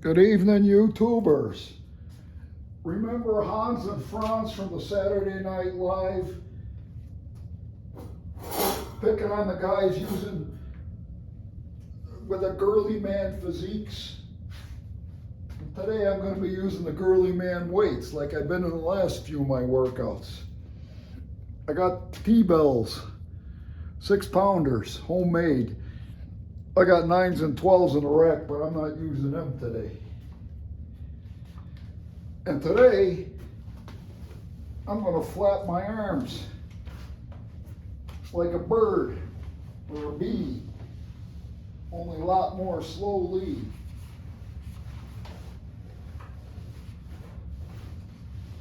Good evening, YouTubers. Remember Hans and Franz from the Saturday Night Live? Picking on the guys using with the girly man physiques. And today I'm going to be using the girly man weights like I've been in the last few of my workouts. I got T-bells, 6-pounders, homemade. I got 9s and 12s in the rack, but I'm not using them today. And today, I'm going to flap my arms like a bird or a bee, only a lot more slowly.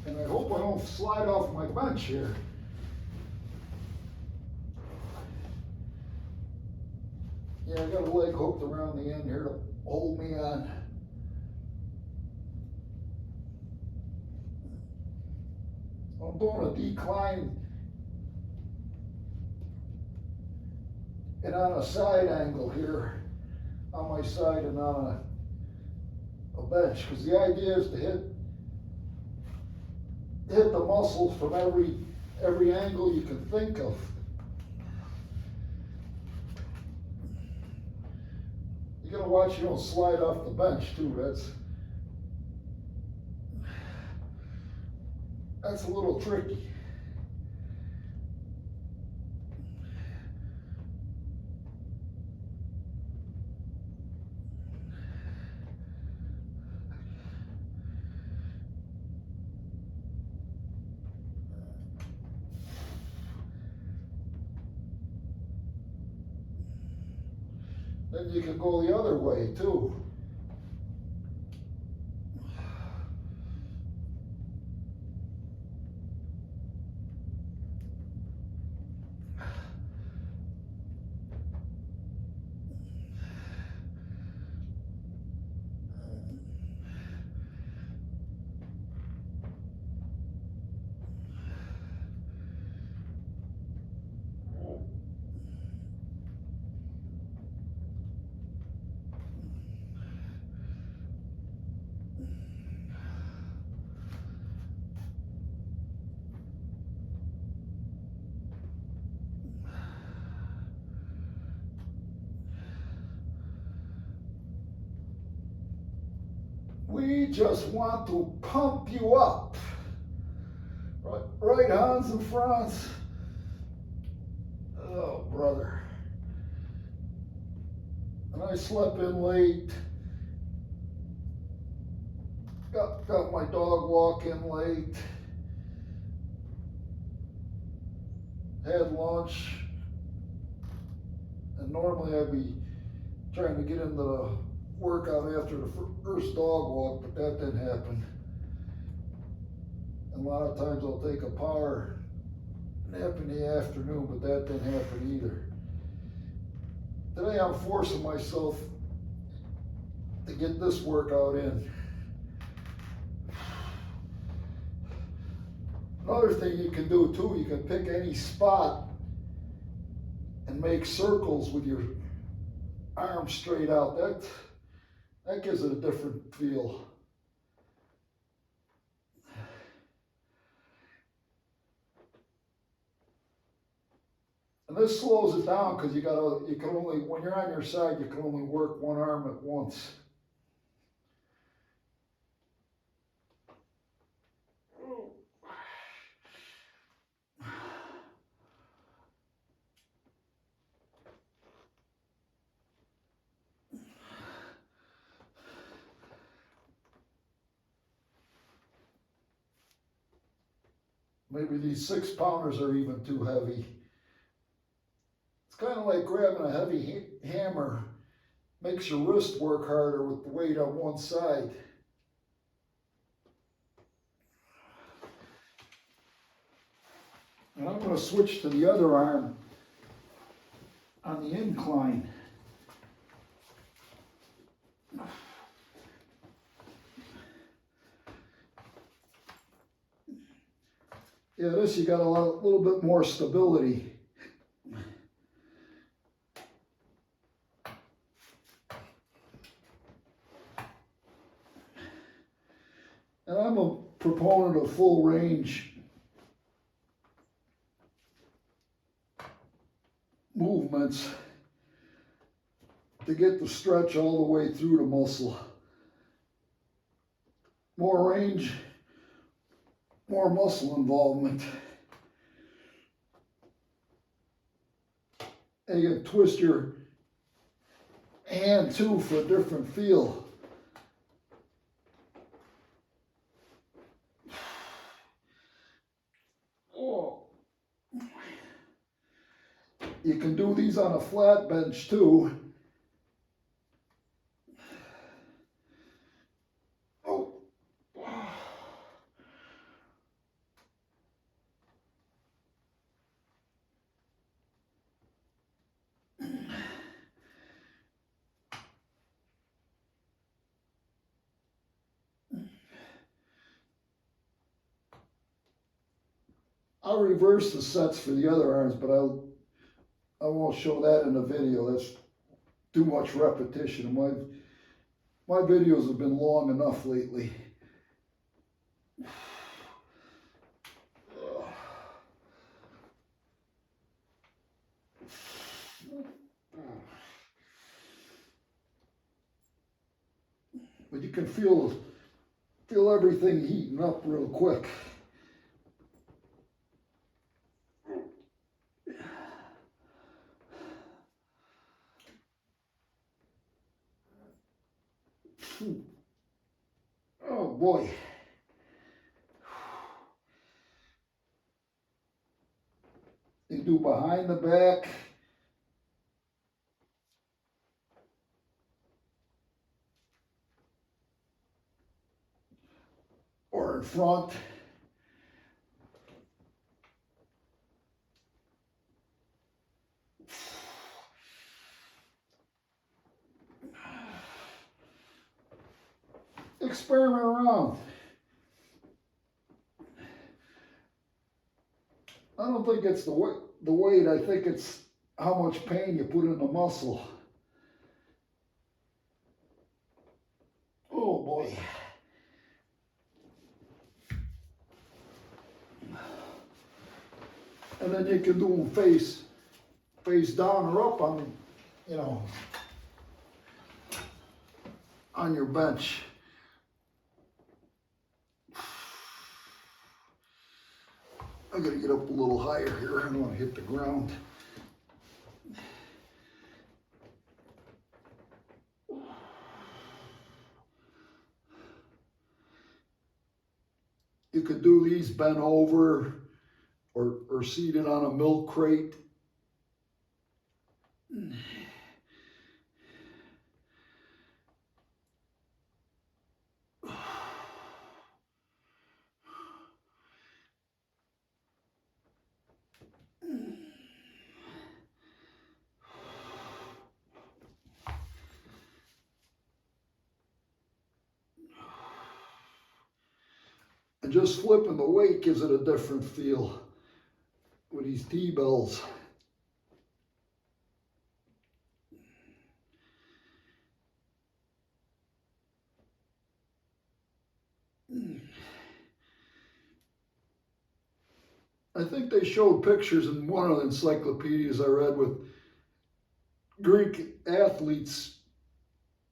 And I hope I don't slide off my bench here. Yeah, I got a leg hooked around the end here to hold me on. I'm doing a decline and on a side angle here on my side and on a bench, because the idea is to hit the muscles from every angle you can think of. You gotta watch you don't slide off the bench too. That's a little tricky. Then you can go the other way too. We just want to pump you up. Right, Hans and Franz? Oh, brother. And I slept in late. Got my dog walk in late. Had lunch. And normally I'd be trying to get into the workout after the first dog walk, but that didn't happen. And a lot of times I'll take a power nap in the afternoon, but that didn't happen either. Today I'm forcing myself to get this workout in. Another thing you can do too, you can pick any spot and make circles with your arms straight out. That gives it a different feel. And this slows it down because you can only, when you're on your side, you can only work one arm at once. Maybe these 6-pounders are even too heavy. It's kind of like grabbing a heavy hammer. Makes your wrist work harder with the weight on one side. And I'm going to switch to the other arm on the incline. Yeah, this you got a little bit more stability. And I'm a proponent of full range movements to get the stretch all the way through the muscle. More range, more muscle involvement. And you can twist your hand too for a different feel. Oh. You can do these on a flat bench too. Oh. I'll reverse the sets for the other arms, but I won't show that in the video. That's too much repetition. My videos have been long enough lately. But you can feel everything heating up real quick. Oh boy. You do behind the back. Or in front. Experiment around. I don't think it's the weight. I think it's how much pain you put in the muscle. Oh boy. And then you can do them face down or up on, you know, on your bench. I gotta get up a little higher here. I don't want to hit the ground. You could do these bent over or seated on a milk crate. And just flipping the weight gives it a different feel with these T-bells. I think they showed pictures in one of the encyclopedias I read with Greek athletes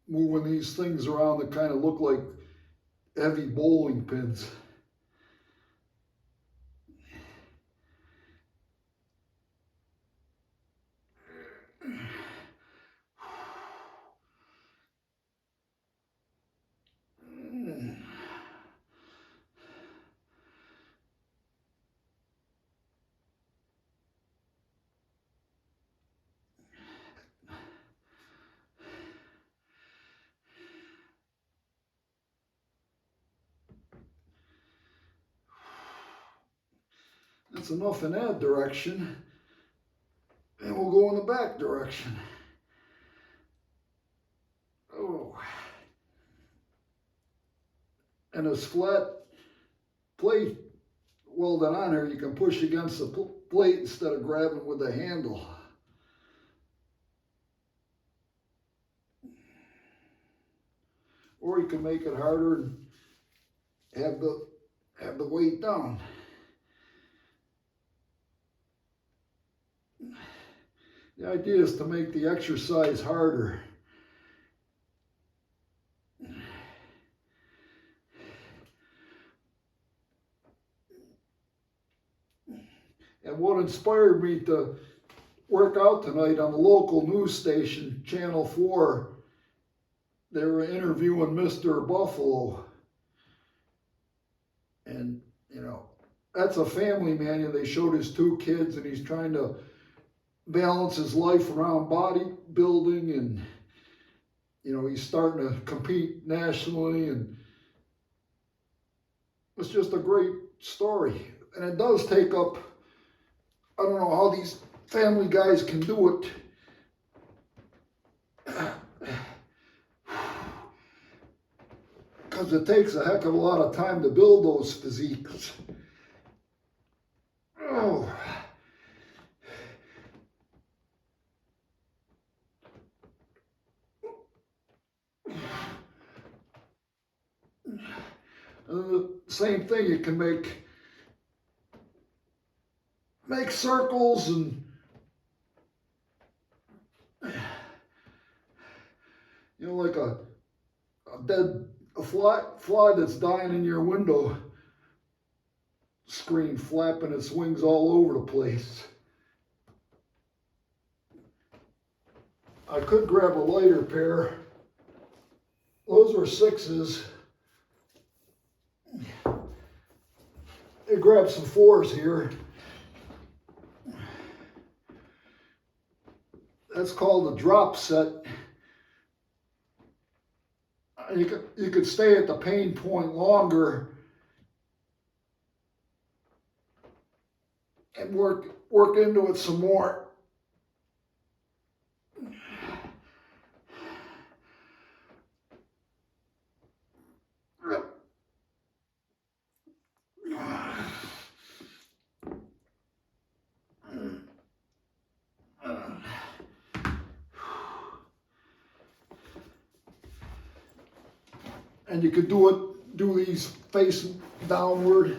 moving these things around that kind of look like heavy bowling pins. That's enough in that direction. And we'll go in the back direction. Oh. And this flat plate welded on here, you can push against the plate instead of grabbing with the handle. Or you can make it harder and have the weight down. The idea is to make the exercise harder. And what inspired me to work out tonight on the local news station, Channel 4, they were interviewing Mr. Buffalo. And, you know, that's a family man. And they showed his 2 kids, and he's trying to balance his life around bodybuilding, and, you know, he's starting to compete nationally, and it's just a great story. And it does take up, I don't know how these family guys can do it, because it takes a heck of a lot of time to build those physiques. Oh. Same thing, you can make circles, and you know, like a fly that's dying in your window screen, flapping its wings all over the place. I could grab a lighter pair. Those were 6s. I grabbed some 4s here. That's called a drop set. You could stay at the pain point longer and work into it some more. And you could do these face downward.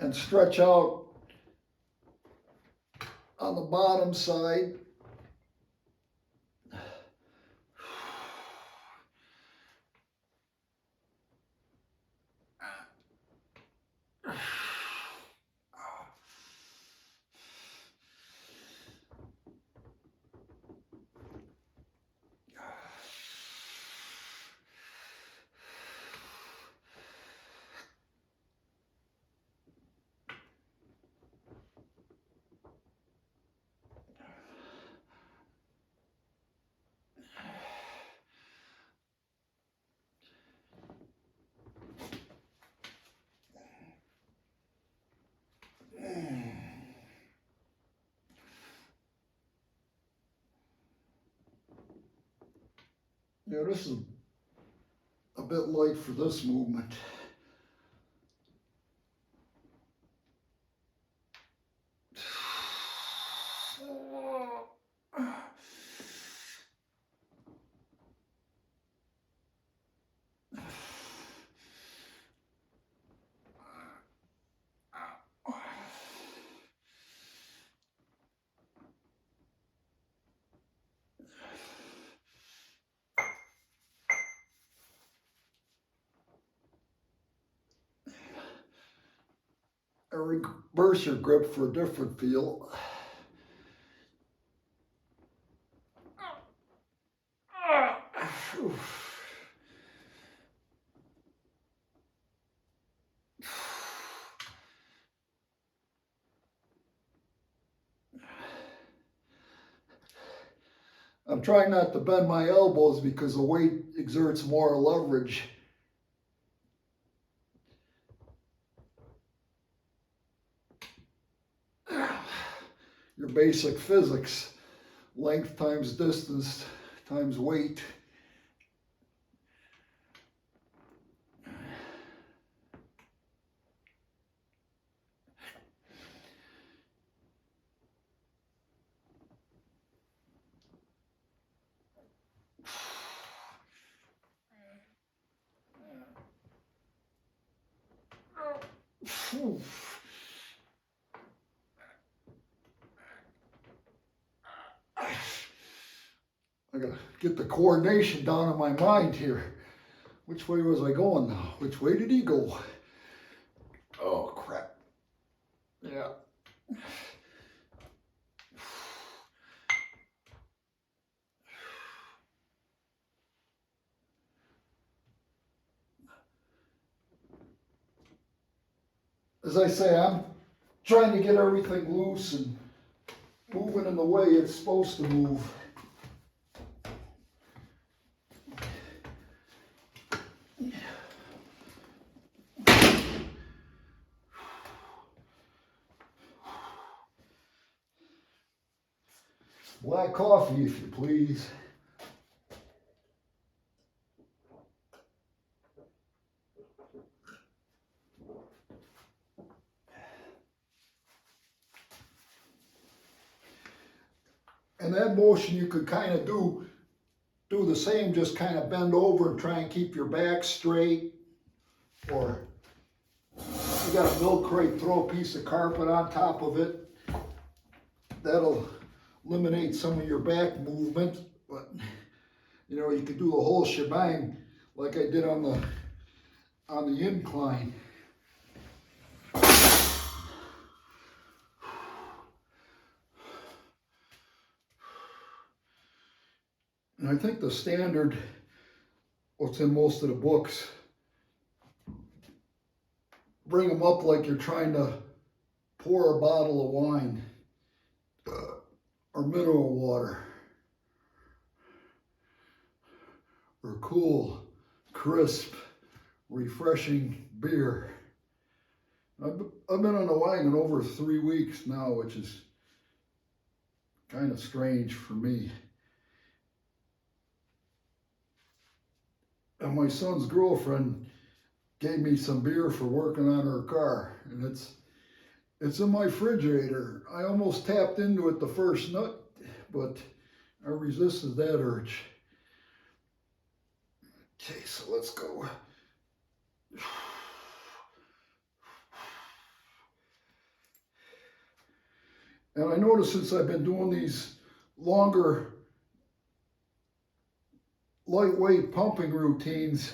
And stretch out on the bottom side. Yeah, this is a bit light for this movement. And reverse your grip for a different feel. I'm trying not to bend my elbows because the weight exerts more leverage. your basic physics. Length times distance times weight. I gotta get the coordination down in my mind here. Which way was I going now? Which way did he go? Oh, crap. Yeah. As I say, I'm trying to get everything loose and moving in the way it's supposed to move. Black coffee, if you please. And that motion you could kind of do the same, just kind of bend over and try and keep your back straight. Or you got a milk crate, throw a piece of carpet on top of it. That'll eliminate some of your back movement. But you know, you could do the whole shebang like I did on the incline. And I think the standard, what's in most of the books, bring them up like you're trying to pour a bottle of wine or mineral water or cool, crisp, refreshing beer. I've been on the wagon over 3 weeks now, which is kind of strange for me. And my son's girlfriend gave me some beer for working on her car, and it's in my refrigerator. I almost tapped into it the first nut, but I resisted that urge. Okay, so let's go. And I noticed since I've been doing these longer, lightweight pumping routines,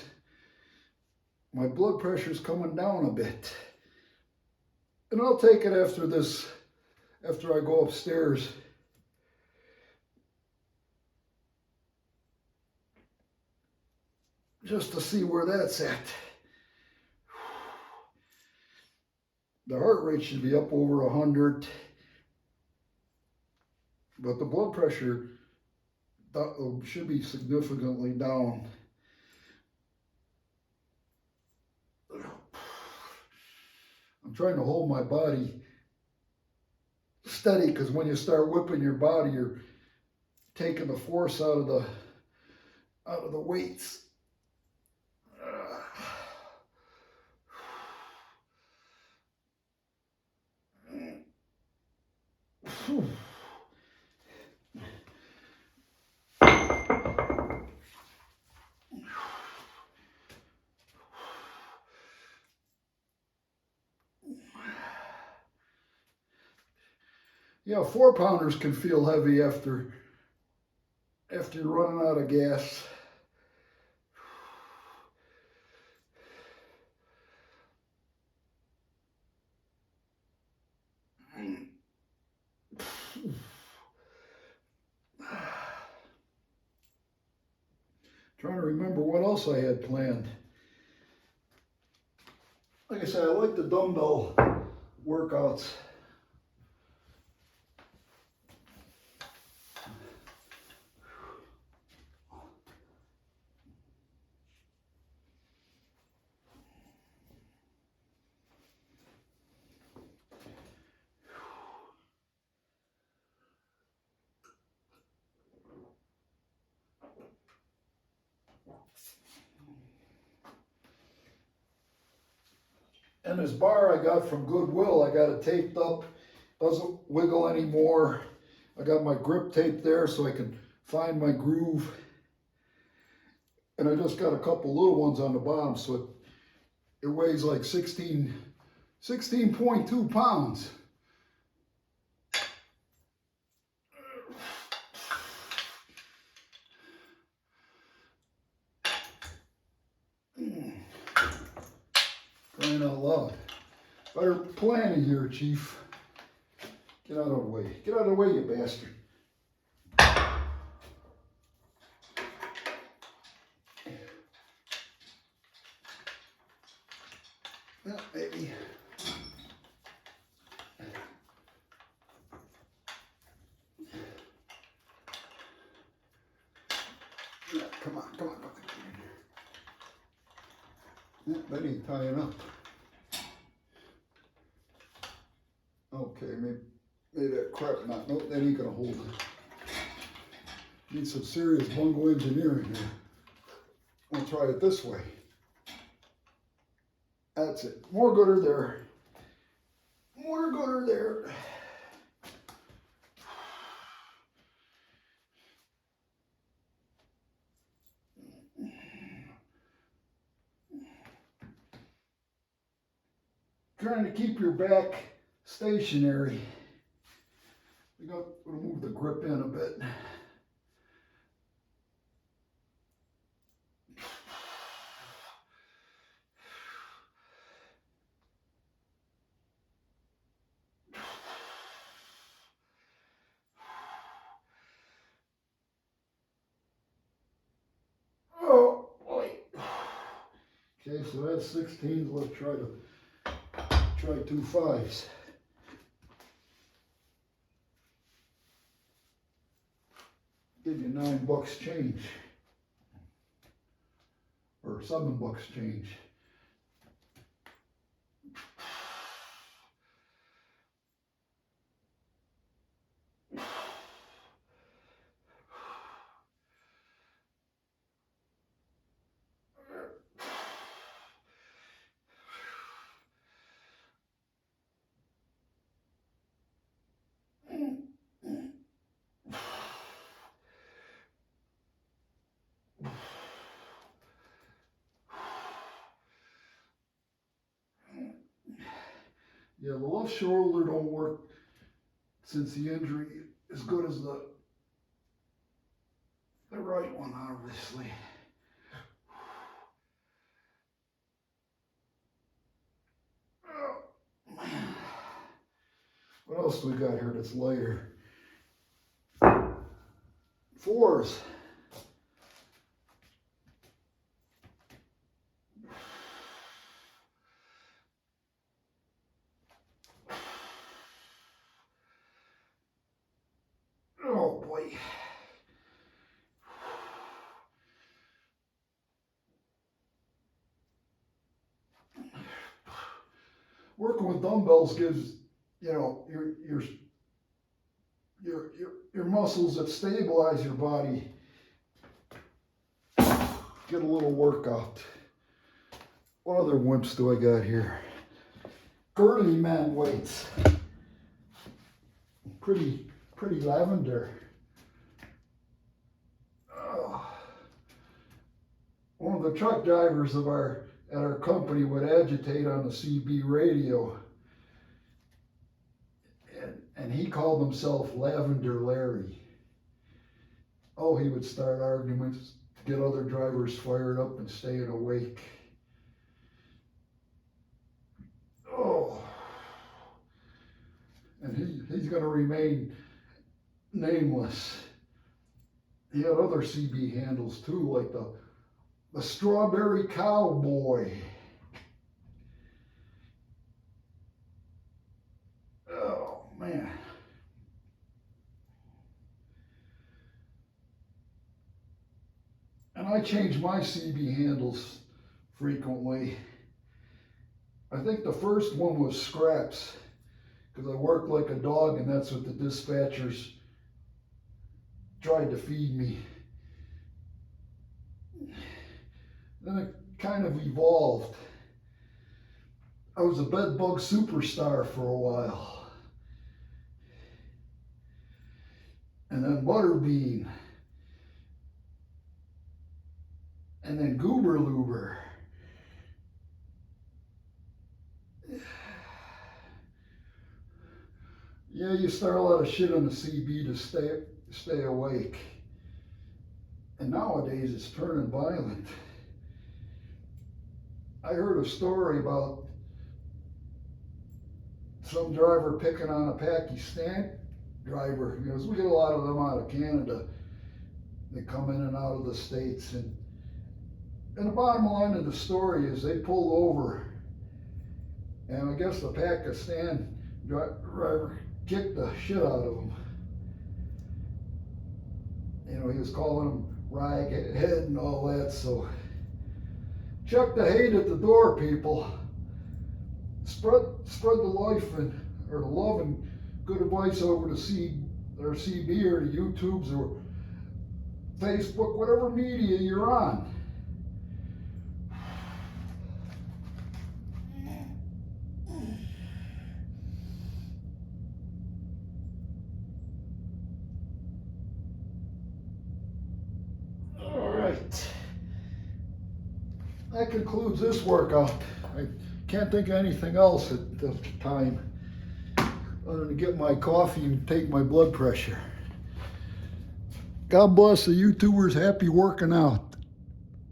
my blood pressure's coming down a bit. And I'll take it after I go upstairs. Just to see where that's at. The heart rate should be up over 100. But the blood pressure should be significantly down. I'm trying to hold my body steady, because when you start whipping your body, you're taking the force out of the weights. Yeah, 4-pounders can feel heavy after you're running out of gas. Trying to remember what else I had planned. Like I said, I like the dumbbell workouts. And this bar I got from Goodwill, I got it taped up, doesn't wiggle anymore. I got my grip tape there so I can find my groove. And I just got a couple little ones on the bottom, so it weighs like 16.2 pounds. Crying out loud. Better planning here, Chief. Get out of the way. Get out of the way, you bastard. Yeah, maybe. Yeah, come on, come on, come on. Yeah, that ain't tying up. Okay, maybe that crap knot. Nope, that ain't gonna hold it. Need some serious bungle engineering here. I'll try it this way. That's it. More gooder there. More gooder there. Trying to keep your back stationary. We're gonna move the grip in a bit. Oh boy. Okay, so that's 16s. Let's try 2 5s. Give you $9 change. Or $7 change. Yeah, the left shoulder don't work since the injury as good as the right one, obviously. Oh, man. What else do we got here that's lighter? 4s. Oh boy. Working with dumbbells gives, you know, your muscles that stabilize your body get a little workout. What other wimps do I got here? Girly man weights. Pretty lavender. One of the truck drivers at our company would agitate on the CB radio, and he called himself Lavender Larry. Oh, he would start arguments, get other drivers fired up and staying awake. Oh, and he's going to remain nameless. He had other CB handles too, like the Strawberry Cowboy. Oh, man. And I change my CB handles frequently. I think the first one was scraps, because I worked like a dog, and that's what the dispatchers tried to feed me. Then it kind of evolved. I was a bed bug superstar for a while. And then Butterbean. And then Goober Loober. Yeah, you start a lot of shit on the CB to stay awake. And nowadays it's turning violent. I heard a story about some driver picking on a Pakistan driver. You know, we get a lot of them out of Canada. They come in and out of the States. And the bottom line of the story is they pulled over. And I guess the Pakistan driver kicked the shit out of him. You know, he was calling him raghead and all that, so chuck the hate at the door, people. Spread the life and or the love and good advice over to CB or to YouTubes or Facebook, whatever media you're on. That concludes this workout. I can't think of anything else at the time other than to get my coffee and take my blood pressure. God bless the YouTubers. Happy working out.